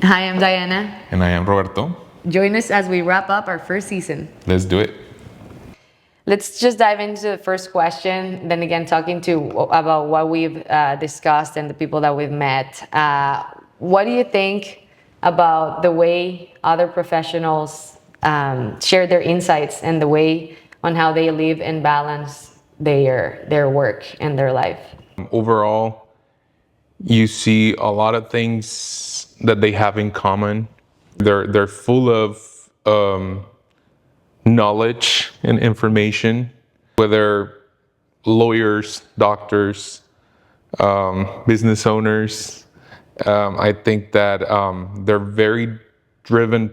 Hi, I'm Diana. And I am Roberto. Join us as we wrap up our first season. Let's do it. Let's just dive into the first question. Then again, talking about what we've discussed and the people that we've met. What do you think about the way other professionals share their insights and the way on how they live and balance their work and their life? Overall, you see a lot of things that they have in common. They're full of knowledge and information, whether lawyers, doctors, business owners. I think that they're very driven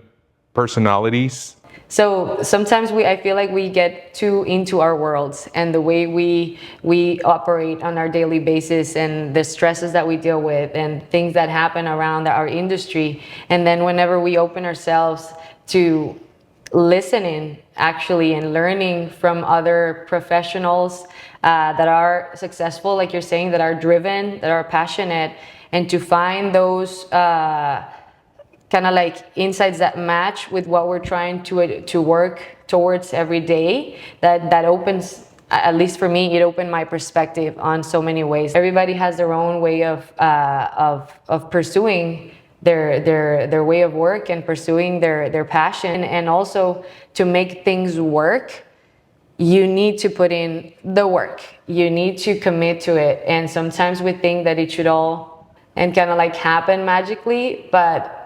personalities. So sometimes I feel like we get too into our worlds and the way we operate on our daily basis and the stresses that we deal with and things that happen around our industry. And then whenever we open ourselves to listening actually and learning from other professionals that are successful, like you're saying, that are driven, that are passionate, and to find those kind of like insights that match with what we're trying to work towards every day, that opens, at least for me, it opened my perspective on so many ways. Everybody has their own way of pursuing their way of work and pursuing their passion, and also to make things work, you need to put in the work, you need to commit to it. And sometimes we think that it should all and kind of like happen magically, but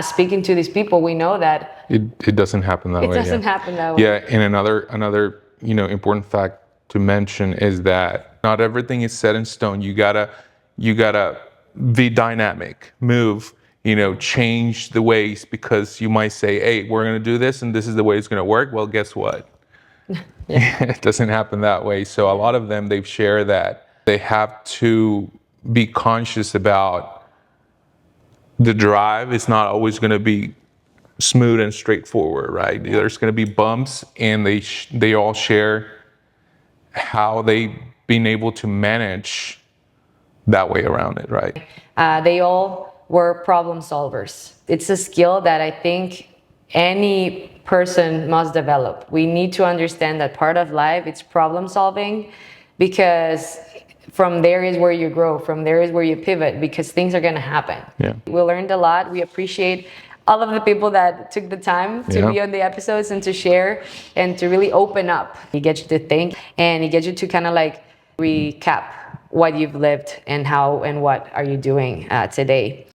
speaking to these people, we know that It doesn't happen that way. it doesn't happen that way. Yeah, and another important fact to mention is that not everything is set in stone. You gotta be dynamic, move, change the ways, because you might say, hey, we're gonna do this and this is the way it's gonna work. Well, guess what? It doesn't happen that way. So a lot of them, they've shared that they have to be conscious about the drive. It's not always going to be smooth and straightforward, right? Yeah. There's going to be bumps, and they all share how they've been able to manage that way around it, right? They all were problem solvers. It's a skill that I think any person must develop. We need to understand that part of life it's problem solving, because from there is where you grow, from there is where you pivot, because things are going to happen. Yeah. We learned a lot. We appreciate all of the people that took the time to be on the episodes and to share and to really open up. It gets you to think, and it gets you to kind of like recap what you've lived and how and what are you doing today.